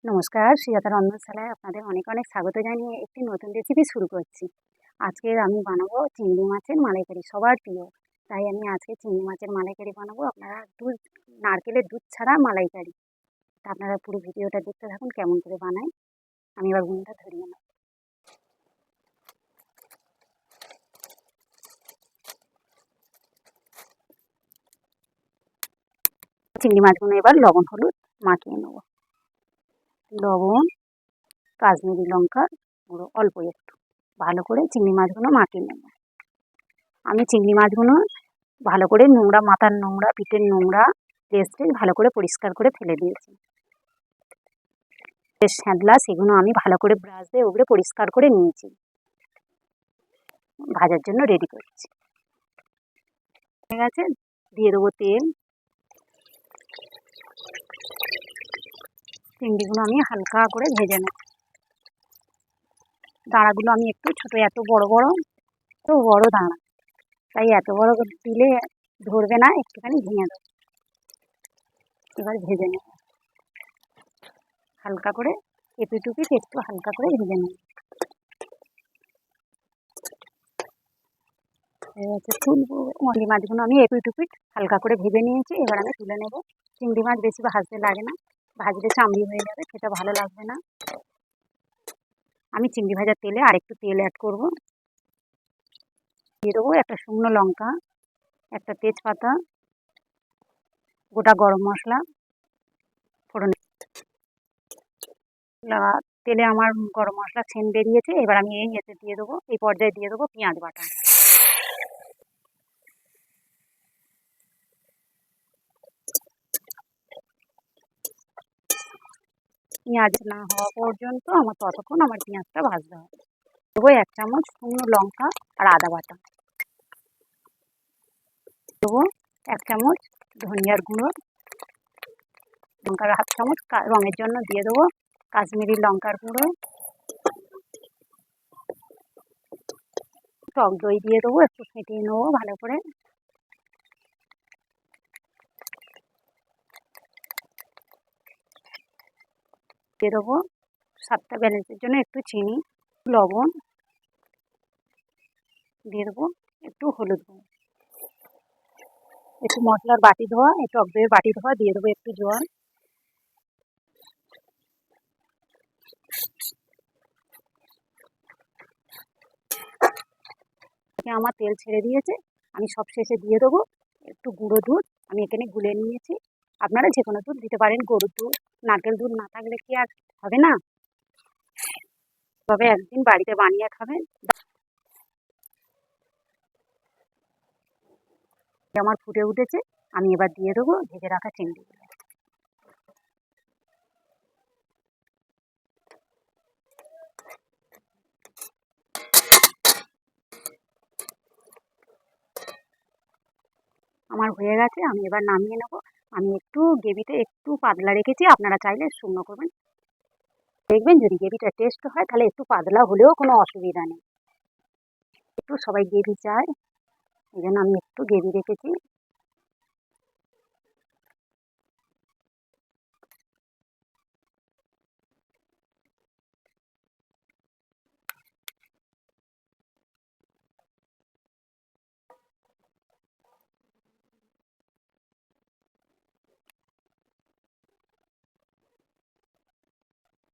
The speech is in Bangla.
নমস্কার, সুজাতা রন্ধনশালায় আপনাদের অনেক অনেক স্বাগত জানিয়ে একটি নতুন রেসিপি শুরু করছি। আজকের আমি বানাবো চিংড়ি মাছের মালাইকারি, সবার প্রিয়। তাই আমি আজকে চিংড়ি মাছের মালাইকারি বানাবো। আপনারা নারকেলের দুধ ছাড়া মালাইকারি। তা আপনারা পুরো ভিডিওটা দেখতে থাকুন কেমন করে বানাই। আমি এবার উনুনটা ধরিয়ে নেব। চিংড়ি মাছগুলো এবার লবণ হলুদ মাখিয়ে নেব। লবণ, কাশ্মীরি লঙ্কা গুঁড়ো অল্প একটু, ভালো করে চিংড়ি মাছগুলো মাখিয়ে নেব। আমি চিংড়ি মাছগুলো ভালো করে নোংরা, মাথার নোংরা, পিঠের নোংরা টেস্টে ভালো করে পরিষ্কার করে ফেলে দিয়েছি। শ্যাঁদলা সেগুলো আমি ভালো করে ব্রাশ দিয়ে ওগুলো পরিষ্কার করে নিয়েছি। ভাজার জন্য রেডি করছি। ঠিক আছে, দিয়ে দেবো তেল। চিংড়িগুলো আমি হালকা করে ভেজে নেব। দাঁড়াগুলো আমি একটু ছোটো, এত বড় দাঁড়া, তাই এত বড় দিলে ধরবে না, একটুখানি ভেঙে দেবো। এবার ভেজে নেব হালকা করে, এপিটুপিট একটু হালকা করে ভেজে নেব। তুলবো চিংড়ি মাছগুলো আমি এপিটুপিট হালকা করে ভেজে নিয়েছি। এবার আমি তুলে নেব। চিংড়ি মাছ বেশি ভাজতে লাগে না, ভাজলে চামড়ি হয়ে যাবে, সেটা ভালো লাগবে না। আমি চিংড়ি ভাজার তেলে আরেকটু তেল অ্যাড করব। দিয়ে দেবো একটা শুকনো লঙ্কা, একটা তেজপাতা, গোটা গরম মশলা ফোড়ন। তেলে আমার গরম মশলা ছেন বেরিয়েছে। এবার আমি এতে দিয়ে দেবো, এই পর্যায়ে দিয়ে দেবো পেঁয়াজ বাটা। পেঁয়াজ না হওয়া পর্যন্ত আমার ততক্ষণ আমার পেঁয়াজটা ভাজতে হবে। দেবো 1 চামচ শুকনো লঙ্কা আর আদা বাটা। দেবো 1 চামচ ধনিয়ার গুঁড়ো, লঙ্কার 1/2 চামচ রঙের জন্য দিয়ে দেবো কাশ্মীরি লঙ্কার গুঁড়ো, টক দই দিয়ে দেবো, একটু ফেটিয়ে নেবো ভালো করে। দিয়ে দেবো স্বাদটা ব্যালেন্সের জন্য একটু চিনি, লবণ দিয়ে দেবো, একটু হলুদ গুঁড়ো, একটু মশলার বাটি ধোয়া, একটু টক দইয়ের বাটি ধোয়া দিয়ে দেবো, একটু জল। আমার তেল ছেড়ে দিয়েছে। আমি সব শেষে দিয়ে দেবো একটু গুঁড়ো দুধ। আমি এখানে গুলে নিয়েছি। আপনারা যে কোনো দুধ দিতে পারেন, গরুর দুধ। নারকেল দুধ না থাকলে কি আর হবে না? তবে একদিন বাড়িতে বানিয়ে খাবেন। আমার ফুটে উঠেছে। আমি এবার দিয়ে দেবো ভেজে রাখা চিংড়িগুলো। আমার হয়ে গেছে, আমি এবার নামিয়ে নেব। আমি একটু গ্রেভিটা একটু পাতলা রেখেছি, আপনারা চাইলে শুকনো করবেন। দেখবেন যদি গ্রেভিটা টেস্ট হয় তাহলে একটু পাতলা হলেও কোনো অসুবিধা নেই। একটু সবাই গ্রেভি চায়, এই জন্য আমি একটু গ্রেভি রেখেছি।